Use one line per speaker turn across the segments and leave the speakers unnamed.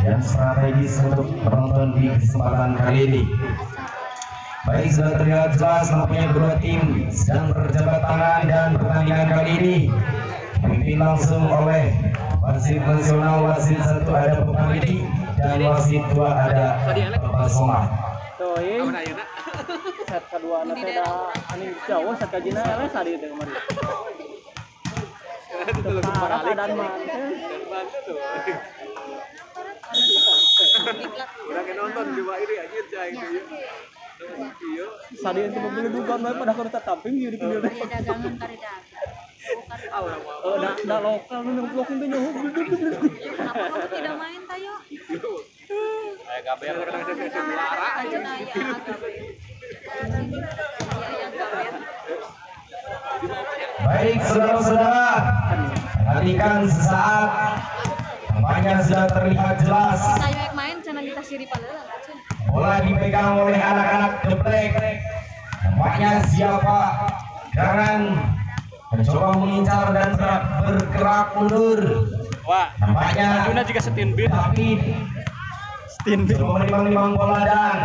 yang strategis untuk penonton di kesempatan kali ini. Baik, sudah terlihat jelas nampaknya kedua tim sedang berjabat tangan dan pertandingan kali ini dipimpin langsung oleh wasit nasional. Wasit 1 ada Bapak Widi dan wasit 2 ada Bapak Somad.
Set kedua nanti ada ini jauh set kajina les tadi itu kemarin. Parah dan mantan.
Udah nonton coba ini aja cai itu.
Sadi itu mobil dugaan bae pada keur tamping ieu di video teh.
Dagangan karida.
Oh, da lokal nu blok itu nyoh.
Kenapa kamu tidak main tayo?
Kayak gaber kadang saya lara.
Baik, saudara-saudara, perhatikan sesaat tampaknya sudah terlihat jelas
Tayo main cenah kita siri paleula.
bola dipegang oleh anak-anak geblek. Tampaknya siapa jangan mencoba mengincar dan bergerak mundur.
Wah,
Nampaknya
Juna juga setin beat.
David coba menimbang-nimbang bola dan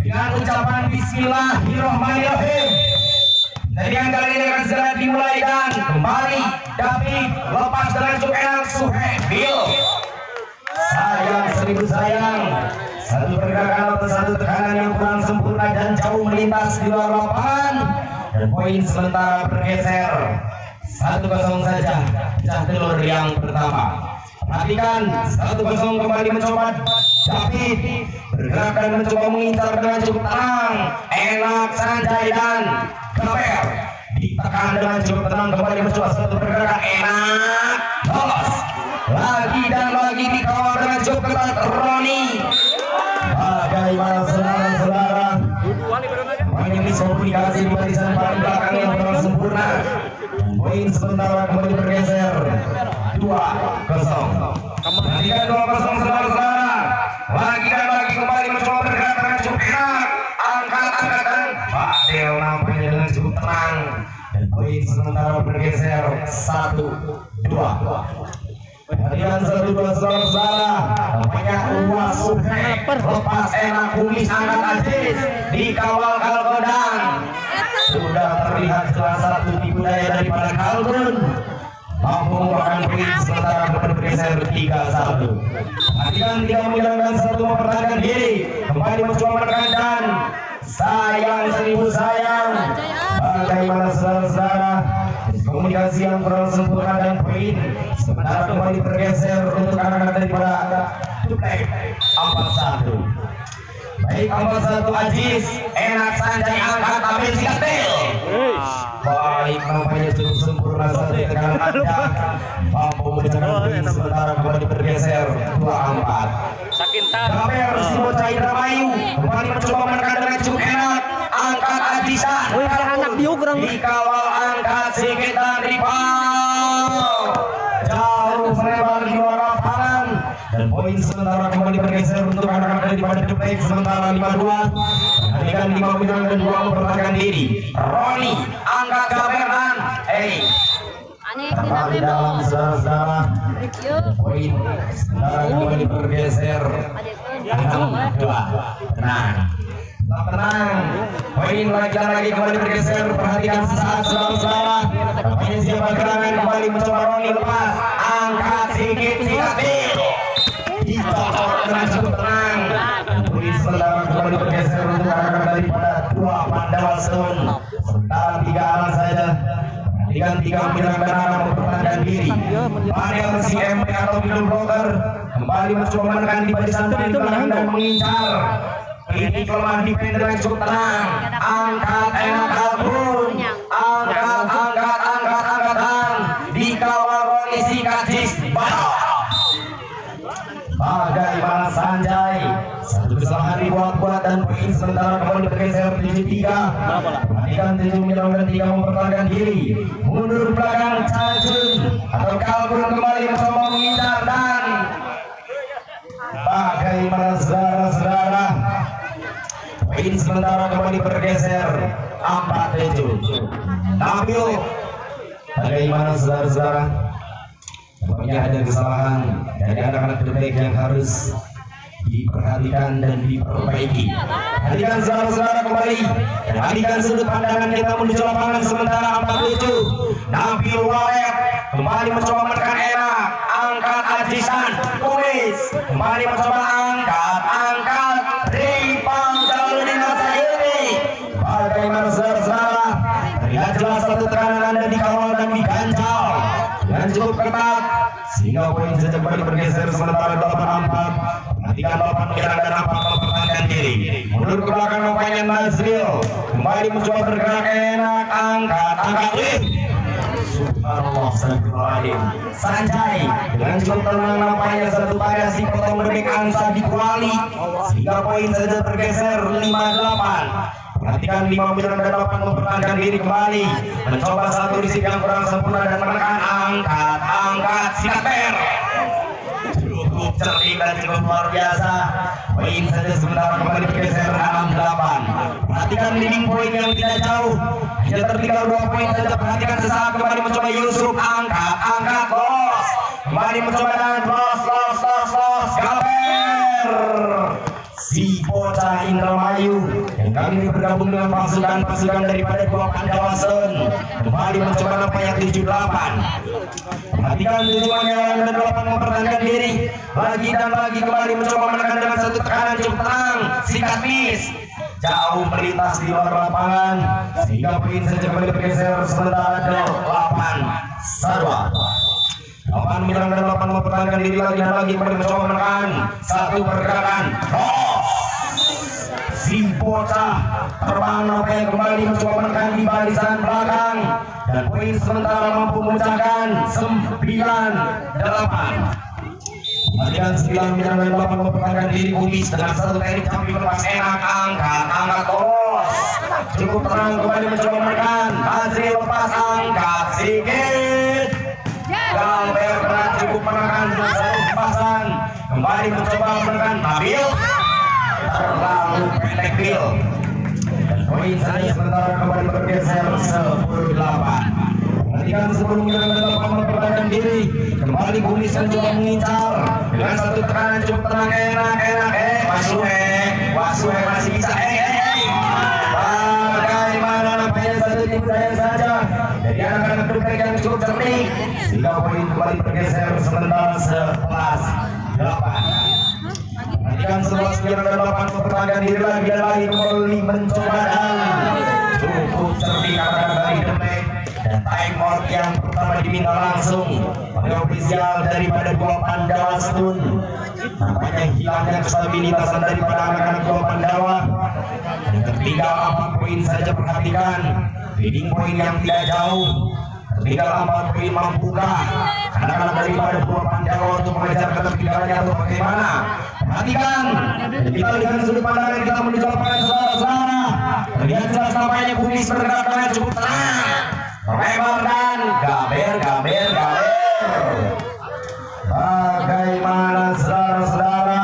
dengan ucapan Bismillahirrahmanirrahim, pertandingan kali ini akan segera dimulai dan kembali David lepas dengan cukup enak Suhebil. Sayang, seribu sayang, satu pergerakan atau satu tekanan yang kurang sempurna dan jauh melintas di luar lapangan, dan poin sementara bergeser 1-0 saja pecah telur yang pertama. Perhatikan 1-0 kembali mencoba David bergerak dan mencoba mengincar dengan cukup tenang. Enak Sanjay dan Gaber ditekan dengan cukup tenang, kembali mencoba satu pergerakan enak lolos lagi dan lagi dikawal dengan cukup ketat Roni. Bagaimana saudara-saudara, banyak miskomunikasi di barisan paling belakang yang kurang sempurna. Poin sementara kembali bergeser 2-0. Perhatikan 2-0 saudara-saudara, lagi dan lagi kembali mencoba bergerak dengan cukup enak, angkat-angkatan Fadil nampaknya dengan cukup tenang, dan poin sementara bergeser 1-2. Perhatikan 1-2 saudara-saudara, tampaknya Uwa Suhe lepas enak kumis angkat Aziz dikawal Kalgodang. Sudah terlihat jelas satu tipu daya daripada Kalgun mampu membuahkan poin sementara bergeser 3-1. Perhatikan tidak menjalankan satu mempertahankan diri, kembali mencoba menekan dan sayang, seribu sayang. Bagaimana saudara-saudara, komunikasi yang kurang sempurna dan poin sementara kembali bergeser untuk anak-anak daripada Duplek 4-1. Baik, 4-1 Aziz, enak Sanjay angkat ambil Sikatil. Baik, nampaknya cukup sempurna satu tekanan Anda mampu memecahkan poin sementara kembali bergeser 2-4. Gaber Sibo Indramayu kembali mencoba menekan dengan cukup enak, angkat Aziza dikawal angkat sedikit dan rebound jauh melebar di luar lapangan, dan poin sementara kembali bergeser untuk anak-anak daripada Duplek sementara 5-2. Perhatikan 5 bintang dan 2 mempertahankan diri. Roni angkat Gaberan, tetap di dalam saudara-saudara. Poin sementara kembali bergeser 6-2. Tenang, tetap tenang. Poin lagi kembali bergeser. Perhatikan sesaat saudara-saudara, tampaknya siapa gerangan kembali mencoba Roni lepas angkat sedikit Sikatil dicocok dengan cukup tenang. Poin sementara kembali bergeser untuk anak-anak daripada 2 Pandawa Stone sementara 3 arah saja. Perhatikan 3 bintang dan arah mempertahankan diri. Panel si MP atau middle blocker kembali mencoba menekan di barisan paling belakang dan mengincar. Ini kelemahan defender yang cukup tenang. Angkat enak Albun, angkatan dikawal Roni Sikajis. Bagaimana Sanjay, satu kesalahan dibuat-buat dan poin sementara kembali bergeser 7-3. Perhatikan 7 menyerang 3 mempertahankan diri. Mundur belakang Cajun atau Kalbun kembali mencoba mengincar dan bagaimana saudara-saudara, poin sementara kembali bergeser 4-7. Nabil, bagaimana saudara-saudara? Pokoknya ada kesalahan dari anak-anak terbaik yang harus diperhatikan dan diperbaiki. Perhatikan saudara-saudara kembali dan alihkan sudut pandangan kita menuju lapangan sementara 47. Nabil Walid kembali mencoba menekan enak, angkat Azisan Kumis kembali mencoba angkat rebound jauh di masa ini. Bagaimana saudara-saudara? Terlihat jelas satu tekanan Anda dikawal dan diganjal dengan cukup ketat sehingga poin saja kembali bergeser sementara 8-4. Perhatikan lapan menyerang dan nampak mempertahankan diri. Mundur ke belakang nampaknya Nazril kembali mencoba bergerak enak, angkat subhanallah, astagfirullahaladzim. Sanjay dengan cukup tenang nampaknya satu variasi potong bebek angsa di kuali sehingga poin saja bergeser 5-8. Perhatikan 5 menyerang dan 8 mempertahankan diri kembali mencoba satu risik yang kurang sempurna dan menekan angkat sikat ber. Cukup cerdik dan cukup luar biasa. Poin saja sementara kembali bergeser 6-8. Perhatikan leading poin yang tidak jauh, hanya tertinggal 2 poin saja. Perhatikan sesaat kembali mencoba Yusuf, angkat los kembali mencoba dan los Gaber. Si bocah Indramayu yang kali ini bergabung dengan pasukan daripada dua Pandawasen kembali mencoba nampaknya 7-8. Perhatikan tujuannya dan 8 mempertahankan diri lagi dan lagi kembali mencoba menekan dengan satu tekanan cukup tenang. Sikat miss jauh melintas di luar lapangan sehingga poin saja kembali bergeser sementara 8-2. 8 menyerang dan 8 mempertahankan diri lagi dan lagi kembali mencoba menekan satu pergerakan. Si bocah terbang nampaknya kembali mencoba menekan di barisan belakang dan poin sementara mampu memecahkan 9-8. Perhatikan 9 menyerang dan 8 mempertahankan diri Kumis dengan satu teknik camping lepas enak, angkat terus cukup tenang kembali mencoba menekan. Azri lepas angkat sikit. Gaber berat cukup menekan dengan satu lepasan kembali mencoba menekan Nabil terlalu pendek Bil dan poin saja sementara kembali bergeser 10-8. Perhatikan sebelum menyerang dan 8 mempertahankan diri kembali Kumis mencoba mengincar dengan satu tekanan cukup tenang enak Wasue masih bisa bagaimana nampaknya satu tim daya saja dari anak-anak terbaik yang cukup cerdik sehingga poin kembali bergeser sementara 11-8. Perhatikan 11 menyerang dan 8 mempertahankan diri lagi dan lagi kembali mencoba dan cukup cerdik anak-anak dari Demek dan time out yang pertama diminta langsung oleh ofisial daripada dua Pandawa Stun. Nampaknya hilangnya kestabilitasan daripada anak-anak dua Pandawa. Dan tertinggal 4 poin saja. Perhatikan leading poin yang tidak jauh, tertinggal 4 poin. Mampukah anak-anak daripada dua Pandawa untuk mengejar ketertinggalannya atau bagaimana? Perhatikan dan kita lihat sudut pandangan kita menuju lapangan saudara-saudara. Terlihat jelas nampaknya Kumis bergerak dengan cukup tenang, lebar dan gaber. Bagaimana saudara-saudara?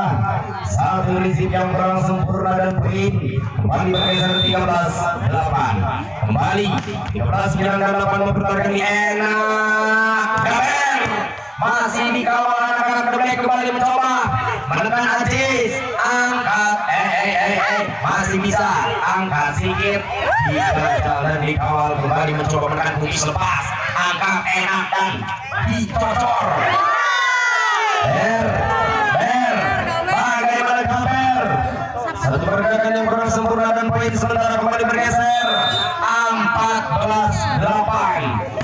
Satu risik yang kurang sempurna dan poin kembali bergeser 13-8. Kembali 13 menyerang dan 8 mempertahankan di enak. Gaber masih dikawal anak-anak terbaik kembali mencoba menekan Aziz, angkat masih bisa angkat sedikit digagal dan dikawal kembali mencoba menekan Kumis lepas angkat enak dan dicocor. Ber bagaimana Gaber? Satu pergerakan yang kurang sempurna dan poin sementara kembali bergeser 14-8.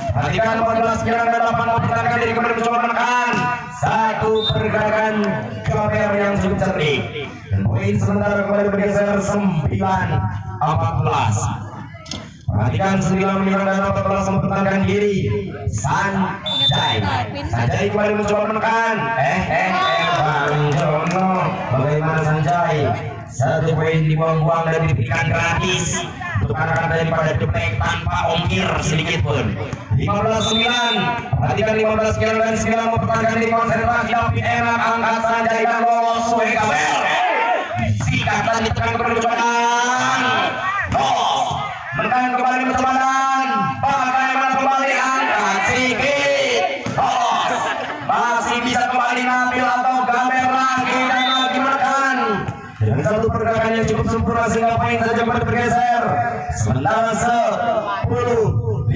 Perhatikan 14 menyerang dan 8 mempertahankan diri kembali mencoba menekan satu pergerakan Gaber yang cukup cerdik dan poin sementara kembali bergeser 9-14. Perhatikan 9 menyerang dan 14 mempertahankan diri. Sanjay kembali mencoba menekan. Bang Jono, bagaimana Sanjay? Satu poin dibuang-buang dan diberikan gratis untuk anak-anak daripada Demek tanpa ongkir sedikit pun. 15-9. Perhatikan 15 menyerang dan 9 mempertahankan diri. Konsentrasi tapi enak, angkat Sanjay dan lolos. Gaber sikatan ditekan kembali mencoba menekan kembali mencoba dan bagaimana kembali angkat sedikit satu pergerakan yang cukup sempurna sehingga poin saja bergeser. Sementara 10-15.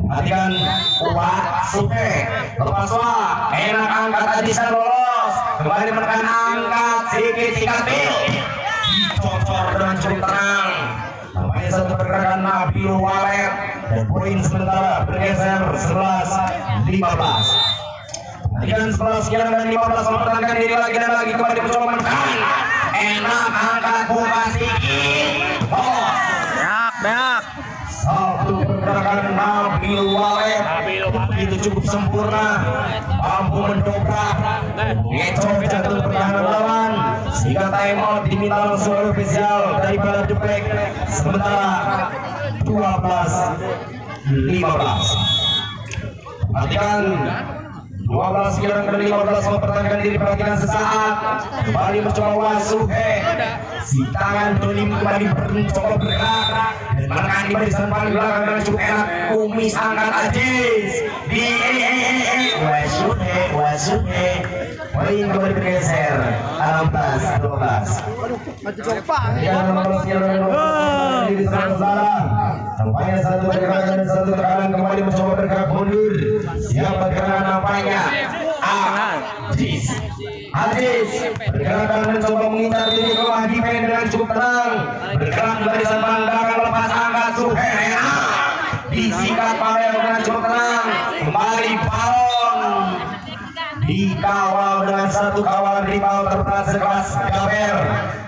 Perhatikan Suke lepas bola, enak angkat Adisan lolos, kembali menekan angkat sedikit Sikatil, dicocor dengan cukup tenang. Namanya satu pergerakan Nabil Walet dan poin sementara bergeser 11-15. Perhatikan 11 sekian dan 15 mempertahankan diri lagi dan lagi kembali mencoba menekan, enak angkat buka sedikit, lolos.
Beak.
Satu pergerakan Nabil Walet itu cukup sempurna, mampu mendobrak ngecok jatuh pertahanan lawan sehingga time out diminta langsung oleh ofisial daripada The Black. Sementara 12-15. Perhatikan 12 sekarang ke 15 mempertahankan diri. Perhatikan sesaat kembali mencoba Wasuhe, si tangan Dolim kembali mencoba bergerak dan menekan di barisan paling belakang dengan cukup enak. Kumis angkat Ajis di Wasuhe, poin kembali bergeser 16-12. Nampaknya satu pergerakan dan satu tekanan kembali mencoba bergerak mundur. Siapa gerakan nampaknya? Ajis pergerakan mencoba mengincar diri ke bawah defense dengan cukup tenang. Bergerak di barisan belakang lepas angkat Suhera. Disikat Pavel dengan cukup tenang. Kembali Balon dikawal dengan satu kawalan rival terberat sekelas Gaber.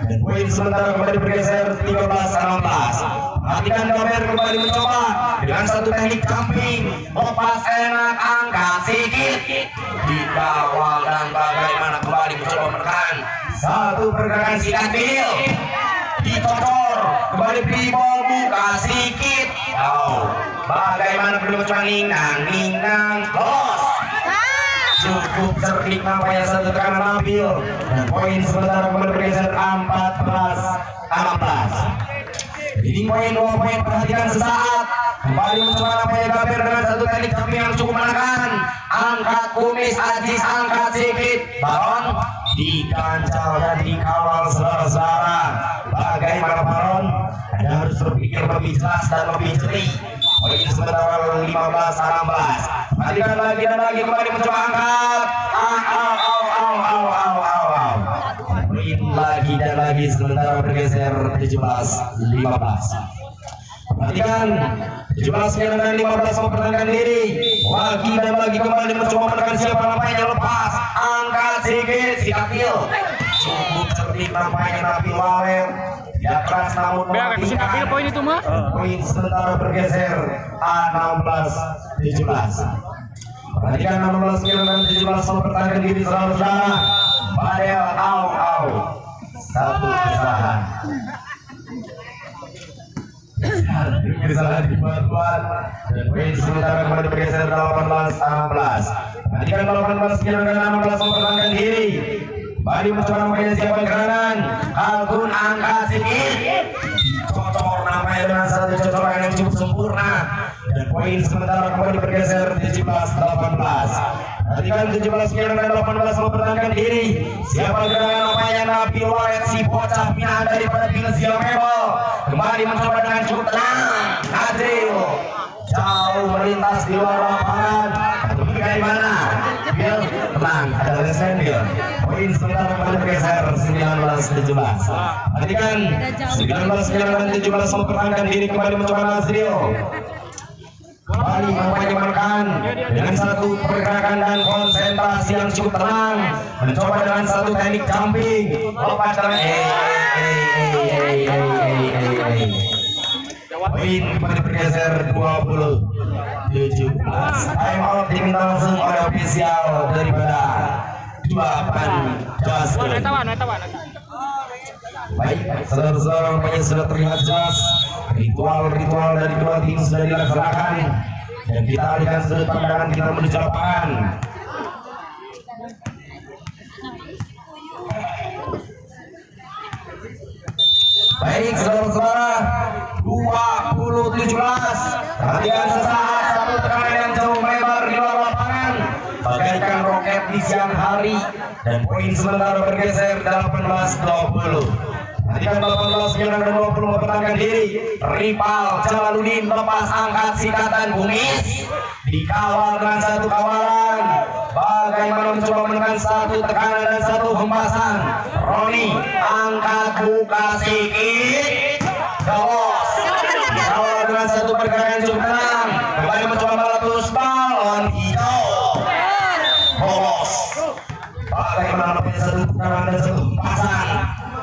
Dan poin sementara kembali bergeser 13-16. Perhatikan Gaber kembali mencoba dengan satu teknik jumping, lepas enak angkat sedikit, dikawal dan bagaimana kembali mencoba menekan. Satu pergerakan Sikatil, dicocor kembali dribble buka sedikit. Bagaimana belum mencoba ninang los. Cukup cerdik nampaknya satu tekanan Nabil dan poin sementara kembali bergeser 14-16. Jadi poin 2 poin. Perhatikan sesaat kembali mencoba nampaknya Gaber dengan satu teknik jumping yang cukup menekan. Angkat kumis Ajis, angkat sedikit Baron digancal dan dikawal saudara-saudara. Bagaimana Baron? Anda harus berpikir lebih jelas dan lebih jeli. Poin sementara 15-16. Perhatikan lagi dan lagi kembali mencoba angkat. Poin lagi dan lagi sementara bergeser 17-15. Perhatikan 17 sekarang dan 15 mempertahankan diri. Lagi dan lagi kembali mencoba menekan siapa nampaknya lepas. Angkat sedikit Sikatil. Cukup cerdik nampaknya Nabil Walet. Tidak keras namun mematikan.
Poin itu mah.
Poin sementara bergeser 16-17. Perhatikan 16 dan 17 mempertahankan diri saudara-saudara. Badel satu kesalahan. Kesalahan dibuat-buat dan poin sementara kembali bergeser 18-16. Perhatikan 18 dan 16 mempertahankan diri. Bali mencoba nampaknya siapa gerakan. Kalkun angkat sedikit, cocor nampaknya dengan satu cocoran yang cukup sempurna. Dan poin sementara kembali bergeser 17-18. Perhatikan 17 dan 18 mempertahankan diri. Siapa gerakan nampaknya Nabil Walet, si bocah pindahan daripada Pinesial Mebel. Kembali mencoba dengan cukup tenang. Adil jauh melintas di luar lapangan. Bagaimana? Bil tenang, ada lesen Bil. Poin sementara kembali bergeser 19-17. Perhatikan 19 dan 17 mempertahankan diri kembali mencoba Nazril. Kembali nampaknya menekan dengan satu pergerakan dan konsentrasi yang cukup tenang. Mencoba dengan satu teknik jumping. Lepas dengan poin kembali bergeser 20-17. Time out diminta langsung oleh ofisial daripada Duapan Jasper. Baik, saudara-saudara, nampaknya sudah terlihat jelas ritual-ritual dari dua tim sudah dilaksanakan dan kita alihkan sudut pandangan kita menuju lapangan. Baik, saudara-saudara, 20-17. Perhatikan sesaat satu tekanan yang jauh lebar di luar lapangan bagaikan roket di siang hari dan poin sementara bergeser 18-20. Nantikan 18 menyerang dan 20 mempertahankan diri. Ripal Jalaluddin lepas angkat sikatan Bungis, dikawal dengan satu kawalan. Bagaimana mencoba menekan satu tekanan dan satu hempasan. Roni angkat buka sikit, Gawos dikawal dengan satu pergerakan cukup tenang. Kembali mencoba meletus balon hijau, Gawos bagaimana punya satu tekanan dan satu hempasan.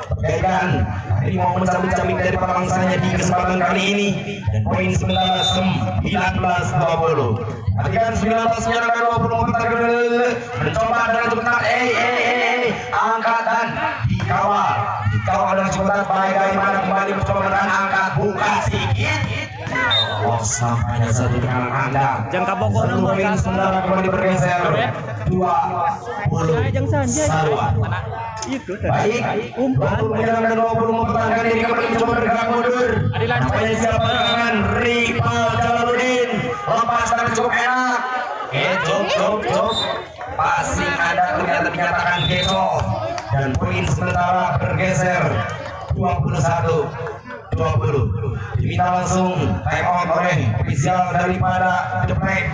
Bagaikan ini mau mencabik-cabik dari pemangsanya di kesempatan kali ini, dan poin sementara 19-20. Nantikan 19 menyerang 20 mencoba dengan cepat, angkat dan dikawal dengan cepat. Bagaimana kembali mencoba menekan angkat buka sedikit. Sampainya satu dengan Anda.
Jangan kapok nomor
poin sementara kembali bergeser 20. Baik, 20 menyerang dan 20 mempertahankan diri, kembali mencoba bergerak mundur. Nampaknya siapa dengan Ripal Jalaluddin, lepas dan cukup enak. Cuk. Passing ada ternyata dinyatakan geco, dan poin sementara bergeser 21-20. Diminta langsung time out oleh ofisial daripada The Black.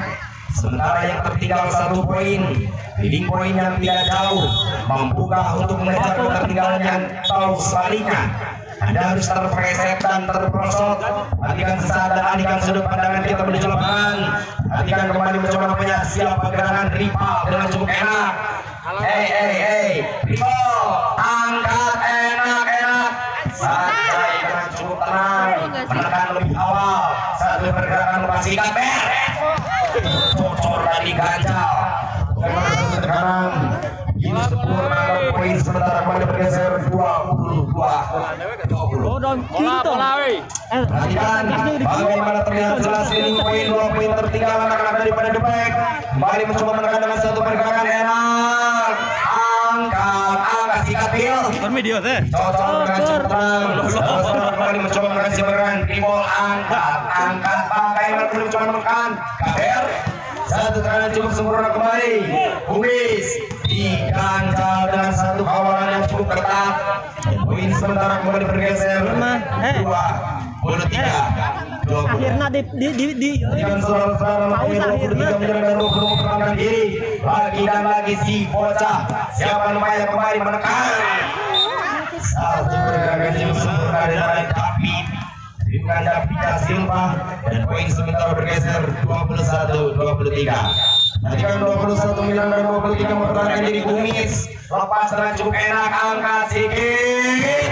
Sementara yang tertinggal satu poin, leading poin yang tidak jauh, mampukah untuk mengejar ketertinggalannya atau sebaliknya? Anda harus terpreset dan terprosot. Perhatikan sesaat dan alihkan sudut pandangan kita menuju lapangan. Perhatikan kembali mencoba namanya siapa gerangan Ripal dengan cukup enak. Ripal angkat enak, santai dengan cukup tenang, menekan lebih awal. Satu pergerakan lepas ikat bocor dari ganjal. Sekarang ini sempurna, poin sementara kembali bergeser 22-20. Perhatikan bagaimana terlihat jelas ini poin 2 poin tertinggal anak-anak daripada The Black. Kembali mencoba menekan dengan satu pergerakan enak. Angkat sikat Bill. Cocok dengan cepat. Kembali mencoba menekan si pergerakan Ripol. Angkat bagaimana mencoba menekan Gaber. Satu tekanan cukup sempurna kembali. Bungis diganjal dengan satu kawalan yang cukup ketat. Poin sementara kembali bergeser 23-20.
Akhirnya
dengan saudara-saudara menyerang 20 mempertahankan diri. Lagi dan lagi si bocah siapa namanya kembali menekan. Satu pergerakan cukup sempurna dari David dengan David Silva, dan poin sementara bergeser 21-23. Nantikan 21 menyerang dan 23 mempertahankan diri. Bungis lepas dengan cukup enak, angkat sedikit,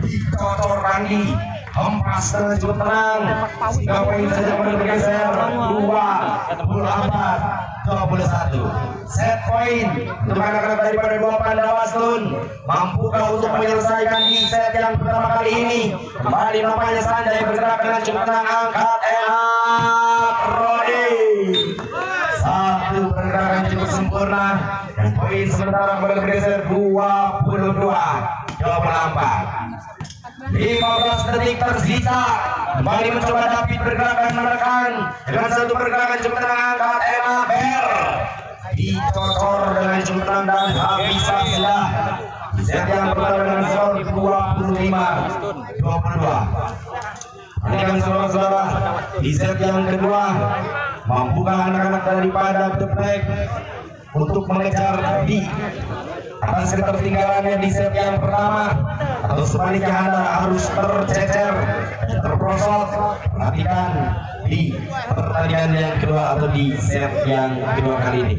dicocor Randi, hempas dengan cukup tenang, sehingga poin saja kembali bergeser 24-21. Set poin untuk anak-anak daripada 2 Pandawaslun. Mampukah untuk menyelesaikan di set yang pertama kali ini? Kembali namanya Sanjay bergerak dengan cukup tenang, angkat enak Rodi. Satu pergerakan cukup sempurna, dan poin sementara kembali bergeser 22-24. 15 detik tersisa. Kembali mencoba David bergerak dan menekan dengan satu pergerakan cukup tenang, angkat enak Ber. Dicocor dengan cukup tenang dan habis sudah. Set yang pertama dengan skor 25-22. Ini saudara-saudara, di set yang kedua, mampukah anak-anak daripada The Black untuk mengejar di atas ketertinggalannya di set yang pertama, atau sebaliknya Anda harus tercecer dan terprosot? Perhatikan di pertandingan yang kedua atau di set yang kedua kali ini.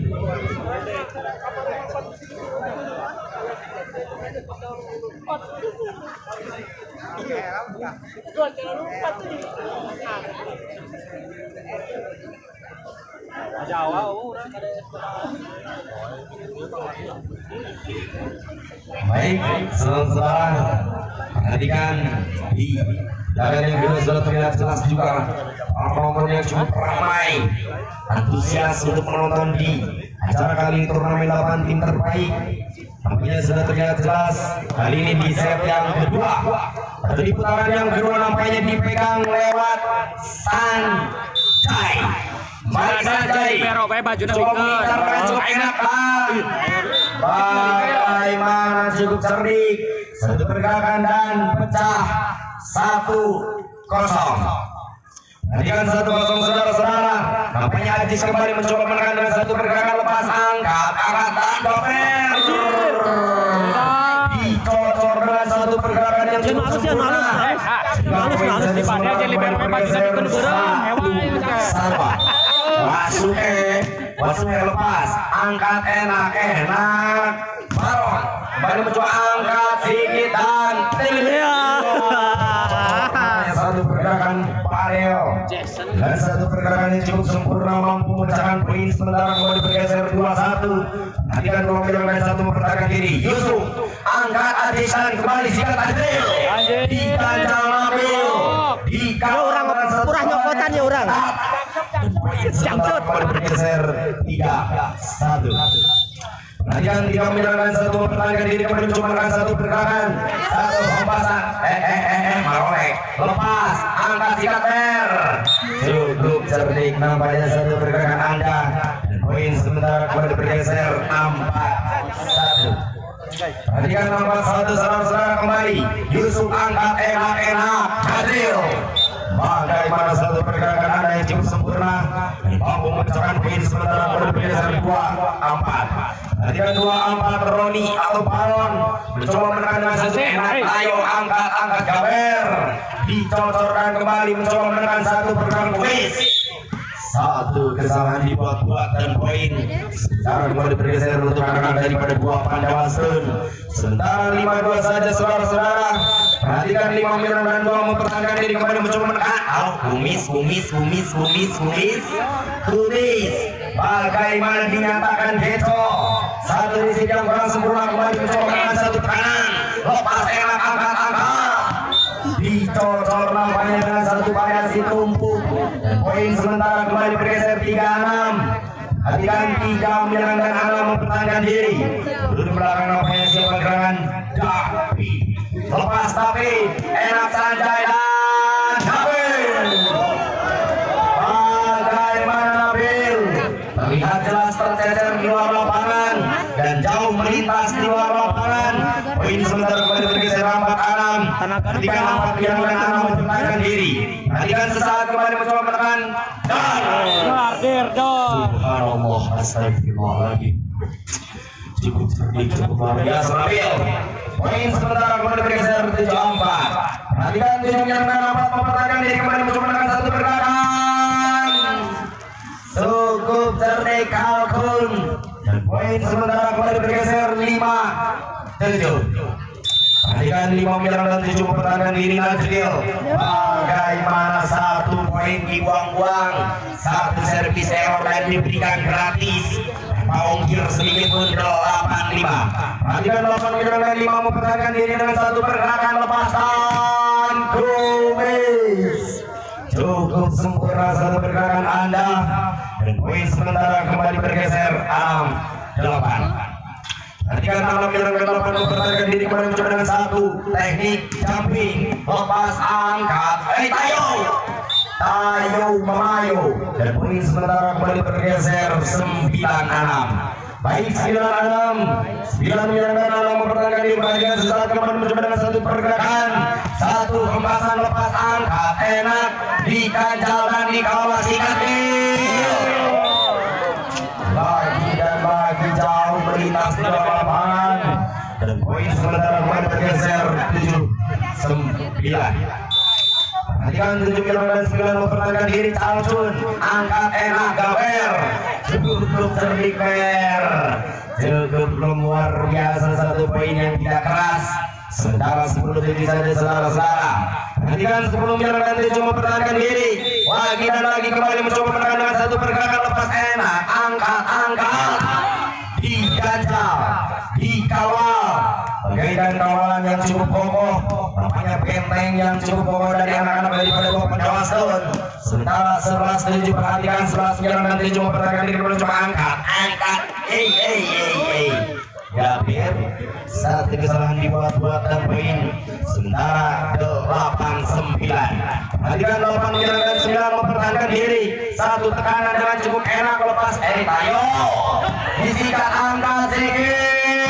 Baik, saudara, perhatikan di laga yang kedua sudah terlihat jelas juga penonton yang cukup ramai, antusias untuk menonton di acara kali ini, turnamen 8 tim terbaik. Nampaknya sudah terlihat jelas kali ini di set yang kedua atau di putaran yang kedua, nampaknya dipegang lewat Sanjay. Mari Sanjay coba mengincar cukup enak, Bagaimana cukup cerdik, satu pergerakan dan pecah 1-0. Tadikan 1-0 saudara-saudara. Nampaknya Aji kembali mencoba menekan dengan satu pergerakan lepas angkat dan Gaber. Dicocor dengan satu pergerakan yang cukup sempurna. Wasuke lepas, angkat enak-enak. Baron kembali mencoba angkat sedikit dan satu pergerakan Pareo dan satu pergerakan yang cukup sempurna mampu memecahkan poin sementara kembali bergeser 2-1. Nanti kan kalau bilang dari satu mempertahankan diri. Yusuf angkat Adisan kembali sikat Adil diganjal Nabil orang kurang nyokotan ya orang kembali bergeser 3-1. Nantikan tidak menyerangkan satu mempertahankan diri kembali mencoba satu pergerakan satu hempasan marolek lepas angkat sikat Mer cukup cerdik nampaknya satu pergerakan Anda dan poin sementara kembali bergeser 4-1. Nantikan nampak satu saudara-saudara kembali Yusuf angkat enak-enak Adil. Bagaimana satu pergerakan Anda yang cukup sempurna dan mampu memecahkan poin sementara kembali bergeser 2-4. Nantikan 2-4 Roni atau Baron mencoba menekan dengan satu enak. Ayo angkat Gaber dicocorkan kembali mencoba menekan satu pergerakan kuis. Satu kesalahan dibuat-buat dan poin sekarang kembali bergeser untuk anak-anak daripada buah Pandawasun. Sementara 5-2 saja saudara-saudara. Perhatikan 5 menyerang dan 2 mempertahankan diri kembali mencoba menekan. Kumis. Bagaimana dinyatakan Beco. Satu di yang kurang sempurna kembali mencoba menekan satu tekanan. Lepas enak angkat. Dicocor nampaknya dengan satu variasi tumpuk. Poin sementara kembali bergeser 3-6. Hatikan 3 menyerang dan 6 mempertahankan diri. Duduk belakang nampaknya siapa gerangan Dapi. Lepas tapi enak Sanjay dan Nabil. Bagaimana Nabil terlihat jelas tercecer di luar lapangan dan jauh melintas di luar lapangan. Poin sementara kembali bergeser 4-6. Ketika nampak yang dengan mempertahankan diri. Nantikan sesaat kembali mencoba menekan dan subhanallah astagfirullahaladzim. Cukup cerdik, cukup luar biasa Nabil. Poin sementara kembali bergeser 7-4. Perhatikan 7 yang dapat mempertahankan diri kembali mencoba menekan satu pergerakan. Cukup cerdik Kalkun. Dan poin sementara kembali bergeser 5-7. Perhatikan 5 menyerang dan 7 mempertahankan diri Najril. Bagaimana satu poin dibuang-buang, satu servis error dan diberikan gratis. Ongkir sedikit pun 85. Perhatikan 8 menyerang dan 5 mempertahankan diri dengan satu pergerakan lepasan Kumis. Cukup sempurna satu pergerakan Anda dan poin sementara kembali bergeser 6-8. Ketika 6 menyerang dan 8 mempertahankan diri kembali mencoba dengan satu teknik jumping lepas angkat. Tayo memayo dan poin sementara kembali bergeser 9-6. Baik 9-6 menyerang dan 6 mempertahankan diri perhatikan sesaat kembali mencoba dengan satu pergerakan satu hempasan lepas angkat enak dikanjal dan dikawal sikat lagi jauh melintas di dalam lapangan dan poin sementara kembali bergeser 7-9. Perhatikan 7 menyerang dan 9 mempertahankan diri Calcun angkat enak Gaber cukup cerdik Ber cukup luar biasa satu poin yang tidak keras sementara 10-7 saja saudara-saudara. Perhatikan 10 menyerang dan 7 mempertahankan diri lagi dan lagi kembali mencoba menekan dengan satu pergerakan lepas enak angkat diganjal dikawal bagaikan kawalan yang cukup kokoh namanya benteng yang cukup kokoh dari anak-anak daripada buah Pandawasun. Sementara 11-7 perhatikan 11 menyerang dan 7 mempertahankan diri mencoba angkat Gabir satu kesalahan dibuat-buat dan poin sementara 8-9. Perhatikan 8 menyerang dan 9 mempertahankan diri satu tekanan dengan cukup enak lepas Tayo disikat angkat sedikit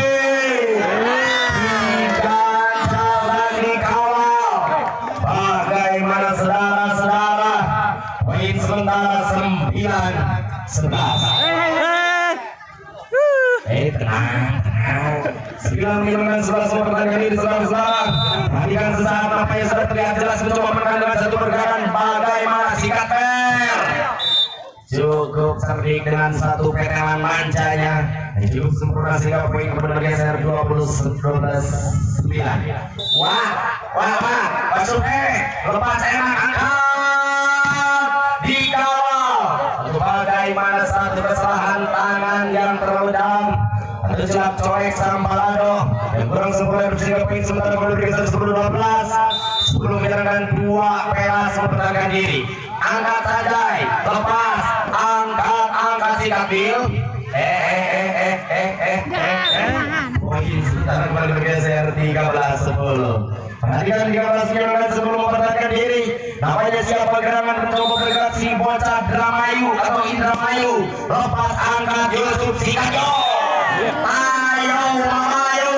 sembilan menyerangkan 11 mempertahankan diri saudara-saudara. Perhatikan sesaat apa yang sudah terlihat jelas mencoba menekan dengan satu pergerakan bagaimana sikat per. Cukup cerdik dengan satu petelan mancanya dan cukup sempurna sehingga poin kemudian bergeser 20-9. Wah, Basuke lepas enak angkat dikawal. Bagaimana satu kesalahan tangan yang terlalu dalam atau celak coek sang balado yang kurang sempurna sehingga poin sementara kemudian bergeser 10-12. Sebelum menyerangkan 2 Pelas mempertahankan diri. Angkat saja, lepas, angkat sikat bil. Poin sementara kembali bergeser 13-10. Perhatikan 13-10 mempertahankan diri. Namanya siapa gerangan mencoba bergerak si bocah Dramayu atau Indramayu. Lepas angkat Yusuf Sikajo. Ayo Mamayu.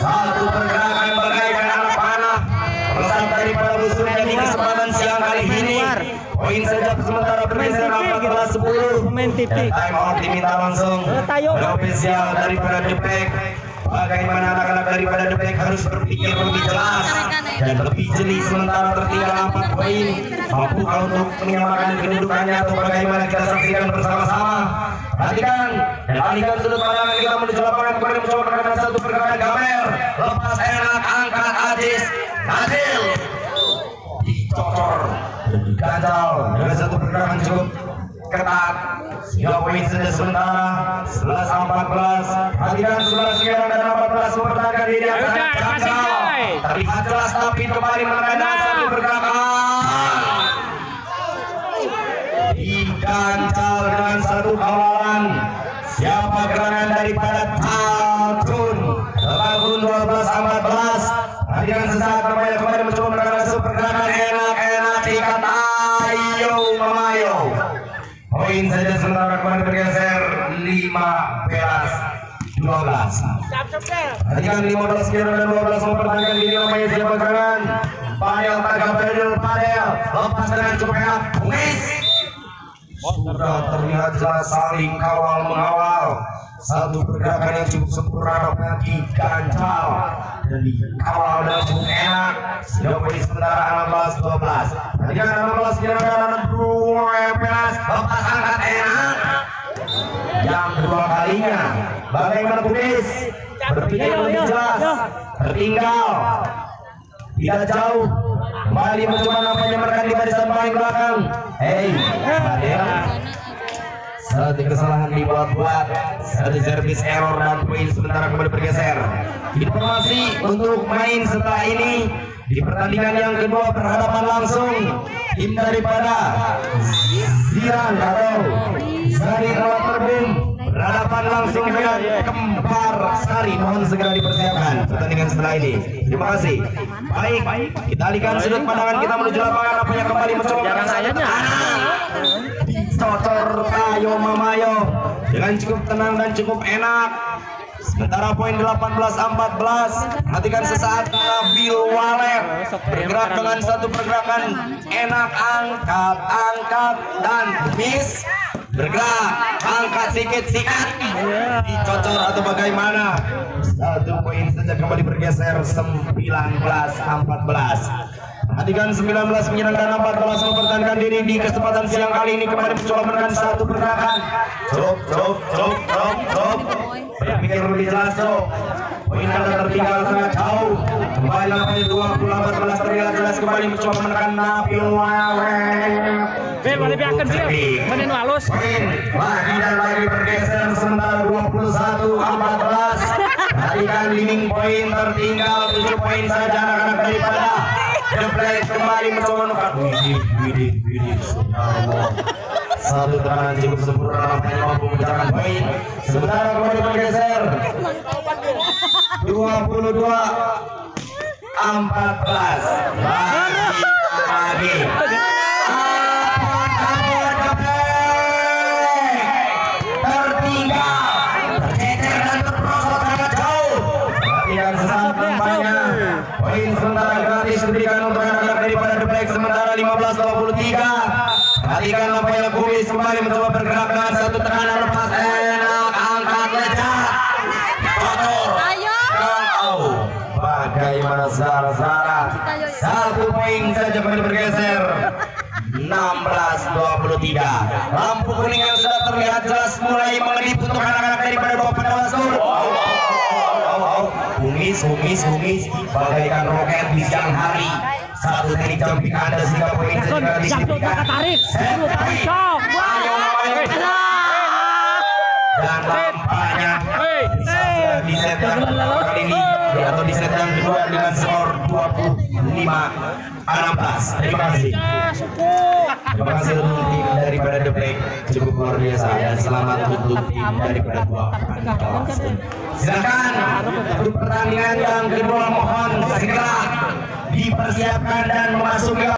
Satu pergerakan bagaikan anak panah. Pesan daripada musuhnya di kesempatan siang kali ini. Poin saja sementara bergeser 14-10. Dan time out diminta langsung. Ofisial daripada Depek. Bagaimana anak-anak daripada Depek harus berpikir lebih jelas dan lebih jeli sementara tertinggal 4 poin. Mampukah untuk menyamakan kedudukannya atau bagaimana kita saksikan bersama-sama. Perhatikan dan alihkan sudut pandangan kita menuju lapangan kembali mencoba menekan satu pergerakan Gamer. Lepas enak angkat Ajis Nazil dicocor dan diganjal dengan satu pergerakan cukup ketat. Sehingga poin saja sementara 11-14. Perhatikan 11 sekarang dan 14 mempertahankan diri yang sangat jangkau. Terlihat jelas tapi kembali menekan satu pergerakan. Diganjal dengan satu kawalan. Siapa gerangan daripada Taltun tahun 12-14. Perhatikan sesaat kembali mencoba menekan satu pergerakan enak sikat. Ayo Mamayo. Poin saja sementara kembali bergeser 15-12. Perhatikan 15 kilo dan 12 mempertahankan diri namanya siapa gerangan Padel Padel lepas dengan cukup enak Bungis. Sudah terlihat jelas saling kawal mengawal. Satu pergerakan yang cukup sempurna dapat diganjal dan dikawal dengan cukup enak. Sehingga poin sementara 16-12. Perhatikan 16 kilo dan 2 Pelas lepas angkat enak. Yang kedua kalinya bagaimana Bungis berpikir lebih jelas. Tertinggal tidak jauh kembali mencoba nampaknya mereka di barisan paling belakang. Satu kesalahan dibuat-buat, satu service error dan poin sementara kembali bergeser. Informasi untuk main setelah ini di pertandingan yang kedua berhadapan langsung tim daripada Ziran atau Sari Rawat Terbum berhadapan langsung dengan Kembar Sari. Mohon segera dipersiapkan pertandingan setelah ini. Terima kasih. Baik, kita alihkan sudut pandangan kita menuju lapangan. Apa yang kembali mencoba dicocor Ayo Mamayo dengan cukup tenang dan cukup enak. Sementara poin 18-14. Perhatikan sesaat Nabil Waler bergerak dengan satu pergerakan enak angkat dan miss. Bergerak angkat sikit sikat dicocor atau bagaimana. Satu poin saja kembali bergeser 19-14. Perhatikan 19 menyerang dan 14 mempertahankan diri di kesempatan siang kali ini kembali mencoba menekan satu pergerakan. Cok. Berpikir lebih jelas Cok. Poin anda tertinggal sangat jauh. Kembali lapangan 20-14 terlihat jelas kembali mencoba menekan Nabil Waler.
Balik biarkan sih. Mainin halus.
Poin lagi dan lagi bergeser sementara 21-14. Perhatikan leading poin tertinggal 7 poin saja anak-anak daripada Jeblek kembali mencoba menekan. Widih. Satu terangan cukup sempurna nampaknya mampu menjalankan poin. Sementara kembali bergeser 22-14. Lagi. Poin sementara gratis diberikan untuk anak-anak daripada The Black sementara 15-23. Perhatikan nampaknya Kumis kembali mencoba bergerak dengan satu tekanan lepas enak angkat lejat kotor saja kembali bergeser. 16-23. Lampu kuning yang sudah terlihat jelas mulai mengedip untuk anak-anak daripada Bapak Dawasur. Hungis bagaikan roket di siang hari. Satu teknik jumping Anda sehingga poin segera disignifikan. Dan tampaknya disetkan kali ini atau disetkan kedua dengan skor 25-16. Terima kasih. Terima kasih untuk tim daripada The Black, cukup luar biasa, dan selamat untuk tim daripada Bapak Dawasur. Silakan untuk pertandingan yang kedua mohon segera dipersiapkan dan memasuki